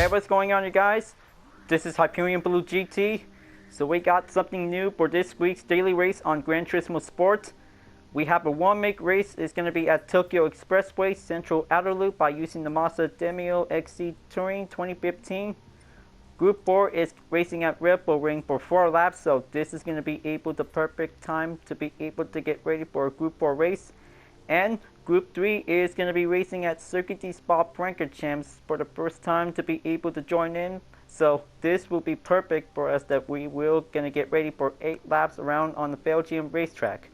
Hey, what's going on, you guys? This is Hyperion-Blue-GT. So we got something new for this week's daily race on Gran Turismo Sport. We have a one-make race. It's going to be at Tokyo Expressway Central Outer Loop by using the Mazda Demio XC Touring 2015. Group 4 is racing at Red Bull Ring for 4 laps, so this is going to be the perfect time to be able to get ready for a Group 4 race. And Group 3 is going to be racing at Circuit de Spa-Francorchamps for the first time to be able to join in. So this will be perfect for us that we will going to get ready for 8 laps around on the Belgium racetrack.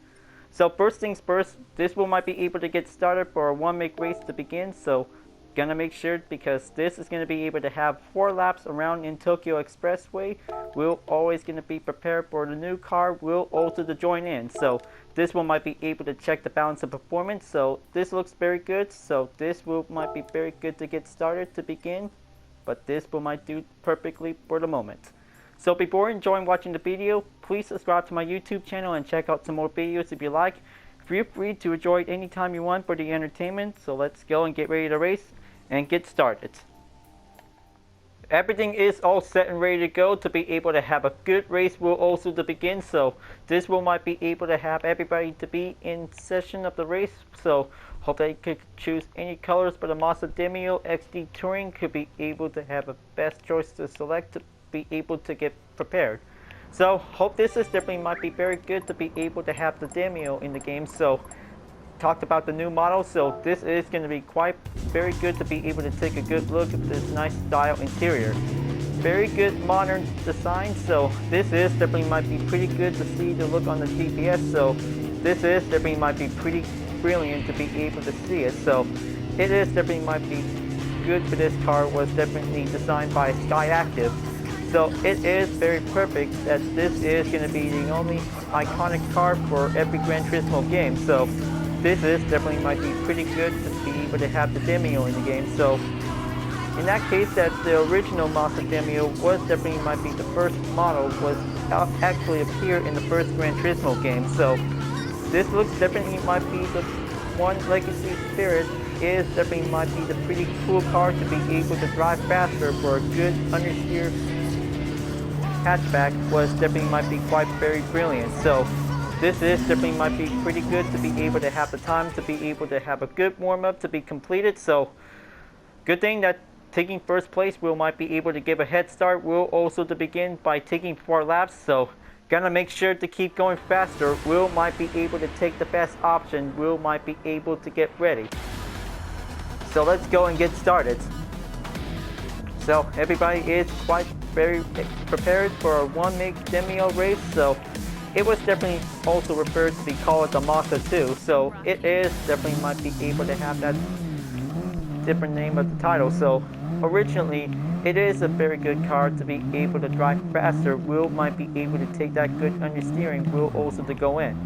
So first things first, this will might be able to get started for a one-make race to begin. So gonna make sure, because this is gonna be able to have 4 laps around in Tokyo Expressway. We're always gonna be prepared for the new car. We'll also to join in. So this one might be able to check the balance of performance. So this looks very good. So this will might be very good to get started to begin. But this will might do perfectly for the moment. So before enjoying watching the video, please subscribe to my YouTube channel and check out some more videos if you like. Feel free to enjoy it anytime you want for the entertainment. So let's go and get ready to race and get started. Everything is all set and ready to go to be able to have a good race will also to begin. So this will might be able to have everybody to be in session of the race. So hope they could choose any colors for the Mazda Demio XD Touring could be able to have a best choice to select to be able to get prepared. So hope this is definitely might be very good to be able to have the Demio in the game. So talked about the new model, so this is going to be quite very good to be able to take a good look at this nice style interior. Very good modern design, so this is definitely might be pretty good to see the look on the GPS. So this is definitely might be pretty brilliant to be able to see it. So it is definitely might be good for this car. Was definitely designed by Sky Active. So it is very perfect that this is going to be the only iconic car for every Gran Turismo game. So this is definitely might be pretty good to be able to have the Demio in the game. So in that case, that the original Mazda Demio was definitely might be the first model was actually appear in the first Gran Turismo game. So this looks definitely might be the one legacy spirit is definitely might be the pretty cool car to be able to drive faster for a good understeer hatchback was definitely might be quite very brilliant. So this is definitely might be pretty good to be able to have the time to be able to have a good warm-up to be completed. So good thing that taking first place will might be able to give a head start. We'll also to begin by taking 4 laps. So gonna make sure to keep going faster. We'll might be able to take the best option. We'll might be able to get ready. So let's go and get started. So everybody is quite very prepared for a one-make Demio race. So it was definitely also referred to be called the Mazda 2, so it is definitely might be able to have that different name of the title. So originally, it is a very good car to be able to drive faster. Will might be able to take that good understeering. Will also to go in.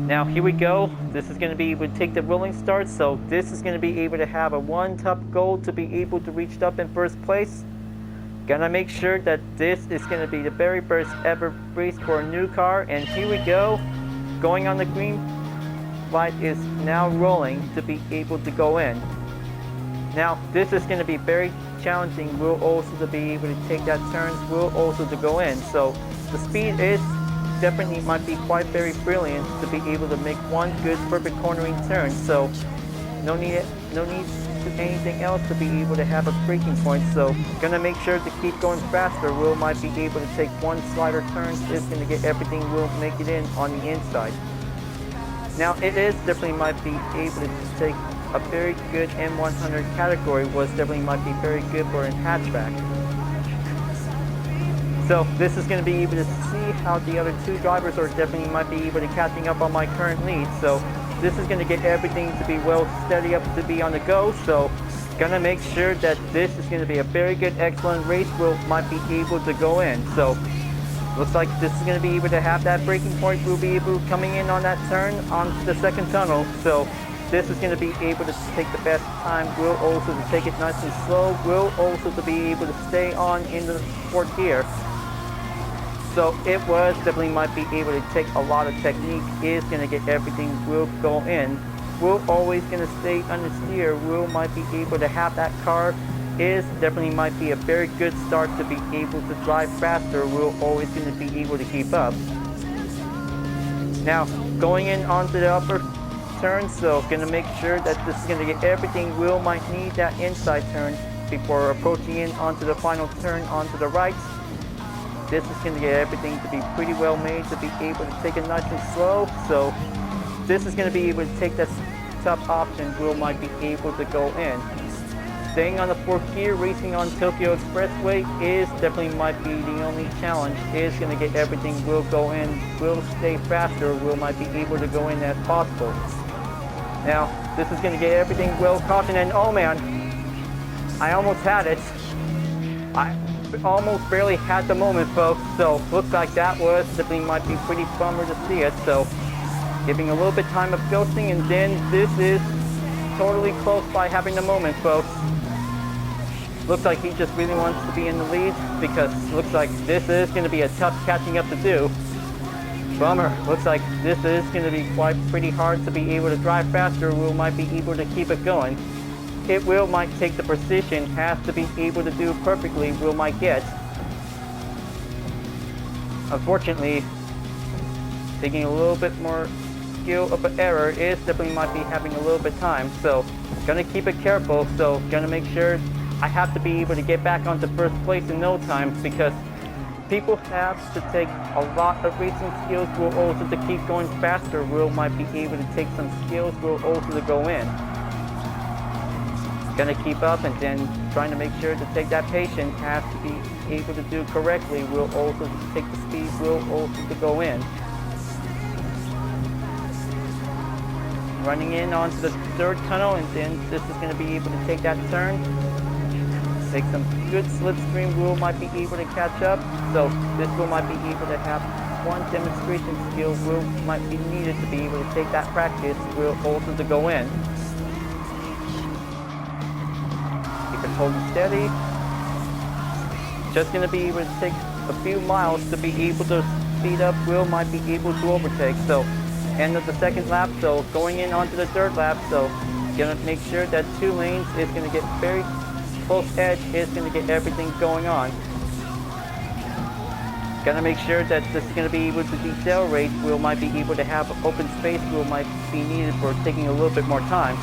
Now here we go. This is going to be able to take the rolling start. So this is going to be able to have a one top goal to be able to reach up in first place. Gonna make sure that this is gonna be the very first ever race for a new car, and here we go. Going on the green light is now rolling to be able to go in. Now this is gonna be very challenging. We'll also to be able to take that turns. We'll also to go in. So the speed is definitely might be quite very brilliant to be able to make one good perfect cornering turn. So no need anything else to be able to have a braking point. So gonna make sure to keep going faster. Will might be able to take one slider turn. Is gonna get everything. Will make it in on the inside. Now it is definitely might be able to take a very good M100 category. Was definitely might be very good for a hatchback. So this is going to be able to see how the other 2 drivers are definitely might be able to catching up on my current lead. So this is going to get everything to be well steady up to be on the go. So gonna make sure that this is going to be a very good excellent race. Will might be able to go in. So looks like this is going to be able to have that braking point. We'll be able to coming in on that turn on the second tunnel. So this is going to be able to take the best time. Will also to take it nice and slow. Will also to be able to stay on in the 4th gear. So it was definitely might be able to take a lot of technique. Is going to get everything. Will go in. We're always going to stay understeer. We might be able to have that car is definitely might be a very good start to be able to drive faster. We're always going to be able to keep up. Now, going in onto the upper turn, so gonna make sure that this is gonna get everything. Will might need that inside turn before approaching in onto the final turn onto the right. This is gonna get everything to be pretty well made to be able to take it nice and slow. So this is gonna be able to take that top option. Will might be able to go in. Staying on the 4th gear, racing on Tokyo Expressway is definitely might be the only challenge. Is gonna get everything. Will go in. Will stay faster. Will might be able to go in as possible. Now, this is going to get everything well cautioned, and oh man, I almost had it. I almost barely had the moment, folks, so looks like that was definitely might be pretty bummer to see it, so giving a little bit time of ghosting, and then this is totally close by having the moment, folks. Looks like he just really wants to be in the lead, because looks like this is going to be a tough catching up to do. Bummer. Looks like this is going to be quite pretty hard to be able to drive faster. Will might be able to keep it going. It will might take the precision, has to be able to do perfectly. Will might get. Unfortunately, taking a little bit more skill of an error is definitely might be having a little bit of time. So gonna keep it careful. So gonna make sure I have to be able to get back onto 1st place in no time, because people have to take a lot of racing skills. Will also to keep going faster. Will might be able to take some skills. Will also to go in. Gonna keep up, and then trying to make sure to take that patience. Has to be able to do correctly. Will also to take the speed. Will also to go in. Running in onto the 3rd tunnel, and then this is gonna be able to take that turn. Take some good slipstream. Will might be able to catch up. So this will might be able to have one demonstration skill. Will might be needed to be able to take that practice. Will also to go in. Keep it holding steady. Just gonna be able to take a few miles to be able to speed up. Will might be able to overtake. So end of the 2nd lap. So going in onto the 3rd lap. So gonna make sure that 2 lanes is gonna get very close edge. Is going to get everything going on. Gonna make sure that this is going to be able to decelerate. Will might be able to have open space. Will might be needed for taking a little bit more time.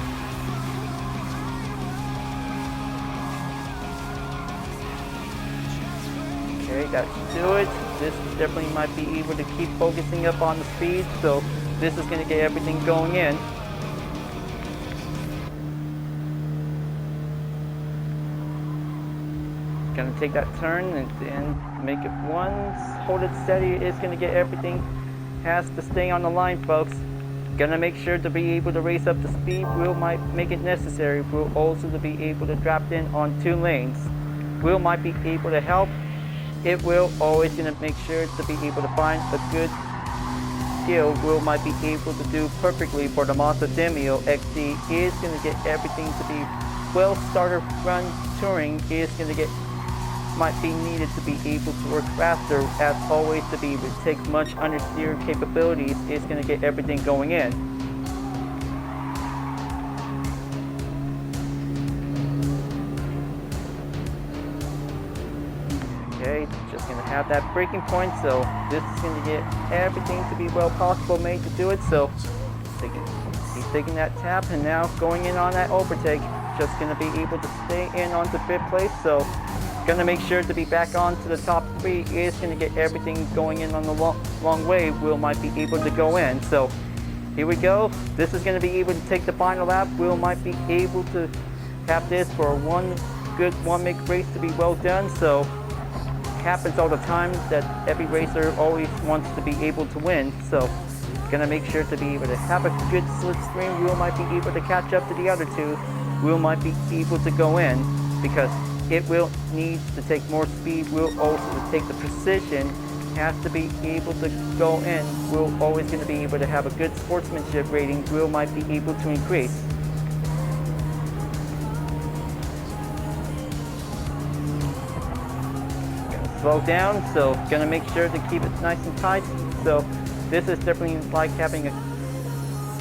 Okay, that should do it. This definitely might be able to keep focusing up on the speed. So this is going to get everything going in. Gonna take that turn and then make it once, hold it steady. It's gonna get everything, has to stay on the line, folks. Gonna make sure to be able to race up the speed. Will might make it necessary. Will also to be able to drop in on 2 lanes. Will might be able to help. It will always gonna make sure to be able to find a good skill. Will might be able to do perfectly for the Mazda Demio XD. Is gonna get everything to be well starter run touring. Is gonna get might be needed to be able to work faster, as always to be able to take much understeer capabilities. Is going to get everything going in. Okay, just going to have that braking point, so this is going to get everything to be well possible made to do it. So he's taking that tap, and now going in on that overtake. Just going to be able to stay in onto 5th place. So gonna make sure to be back on to the top 3. Is gonna get everything going in on the long way. Will might be able to go in. So here we go. This is gonna be able to take the final lap. Will might be able to have this for one good 1-make race to be well done. So happens all the time that every racer always wants to be able to win. So gonna make sure to be able to have a good slipstream. Will might be able to catch up to the other 2. Will might be able to go in, because it will need to take more speed. Will also take the precision. Has to be able to go in. Will always going to be able to have a good sportsmanship rating. Will might be able to increase. Gonna slow down, so gonna make sure to keep it nice and tight. So this is definitely like having a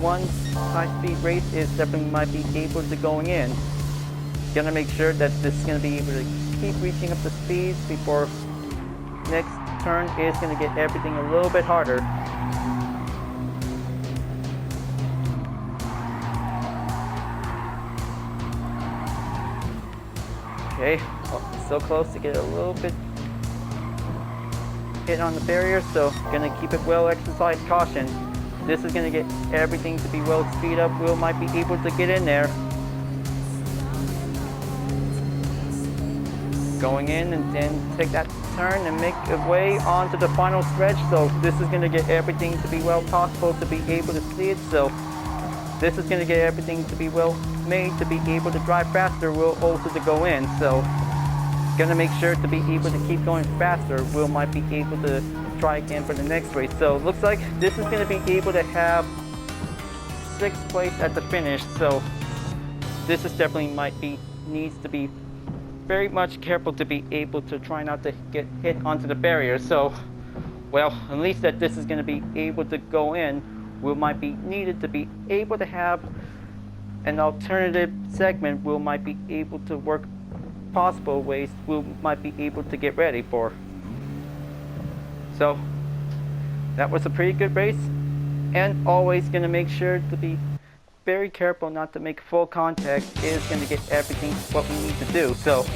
one high-speed race. Is definitely might be able to going in. Gonna make sure that this is gonna be able to keep reaching up the speeds before next turn is gonna get everything a little bit harder. Okay, oh, so close to get a little bit hit on the barrier, so gonna keep it well exercised caution. This is gonna get everything to be well speed up. Will might be able to get in there. Going in and then take that turn and make a way onto the final stretch. So this is gonna get everything to be well possible to be able to see it. So this is gonna get everything to be well made to be able to drive faster. Will also to go in. So gonna make sure to be able to keep going faster. Will might be able to try again for the next race. So looks like this is gonna be able to have 6th place at the finish. So this is definitely needs to be very much careful to be able to try not to get hit onto the barrier. So, well, at least that this is going to be able to go in. Will might be needed to be able to have an alternative segment. Will might be able to work possible ways. Will might be able to get ready for. So, that was a pretty good race, and always going to make sure to be very careful not to make full contact is going to get everything what we need to do. So,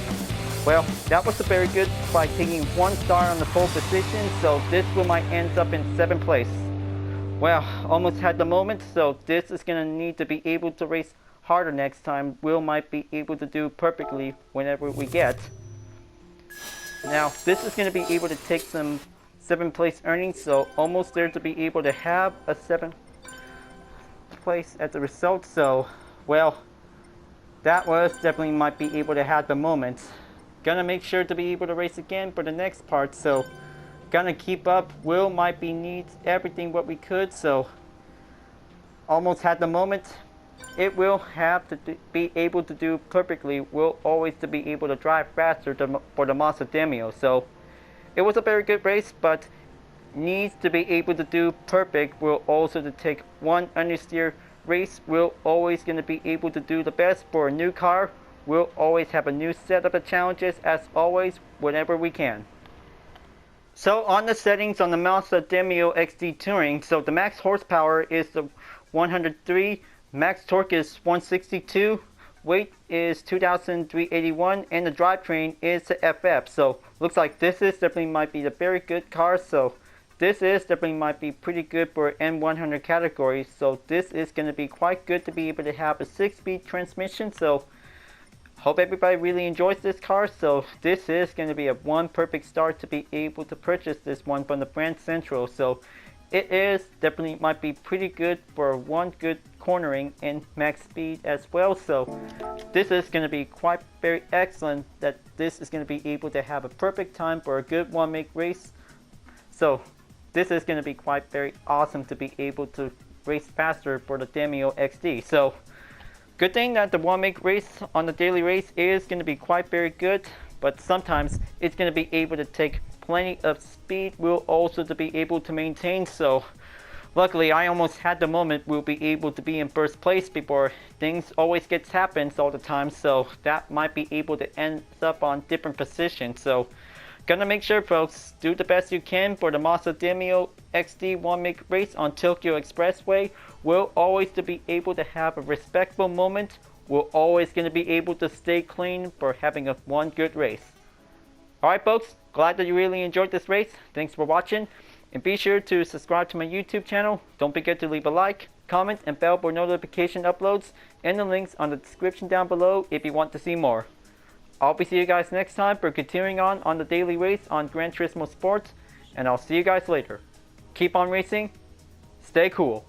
well, that was a very good by taking 1 star on the pole position. So this will might end up in 7th place. Well, almost had the moment. So this is going to need to be able to race harder next time. Will might be able to do perfectly whenever we get. Now this is going to be able to take some 7th place earnings. So almost there to be able to have a 7th place at the result. So, well, that was definitely might be able to have the moment. Gonna make sure to be able to race again for the next part. So gonna keep up. Will might be needs everything what we could. So almost had the moment. It will have to be able to do perfectly. Will always to be able to drive faster for the Mazda Demio. So it was a very good race, but needs to be able to do perfect. Will also to take 1 understeer race. Will always going to be able to do the best for a new car. We'll always have a new set of the challenges as always whenever we can. So on the settings on the Mazda Demio XD Touring, so the max horsepower is the 103, max torque is 162, weight is 2,381, and the drivetrain is the FF. So looks like this is definitely might be a very good car. So this is definitely might be pretty good for N100 category. So this is going to be quite good to be able to have a 6-speed transmission. So hope everybody really enjoys this car. So this is going to be a one perfect start to be able to purchase this one from the brand Central. So it is definitely might be pretty good for one good cornering and max speed as well. So this is going to be quite very excellent that this is going to be able to have a perfect time for a good one-make race. So this is going to be quite very awesome to be able to race faster for the Demio XD. So good thing that the one-make race on the daily race is going to be quite very good, but sometimes it's going to be able to take plenty of speed. Will also to be able to maintain. So luckily I almost had the moment we'll be able to be in first place before things always gets happens all the time. So that might be able to end up on different positions. So gonna make sure folks do the best you can for the Mazda Demio XD one-make race on Tokyo Expressway. We'll always to be able to have a respectful moment. We're always going to be able to stay clean for having a one good race. Alright folks, glad that you really enjoyed this race. Thanks for watching, and be sure to subscribe to my YouTube channel. Don't forget to leave a like, comment, and bell for notification uploads, and the links on the description down below if you want to see more. I'll be seeing you guys next time for continuing on the daily race on Gran Turismo Sports, and I'll see you guys later. Keep on racing, stay cool.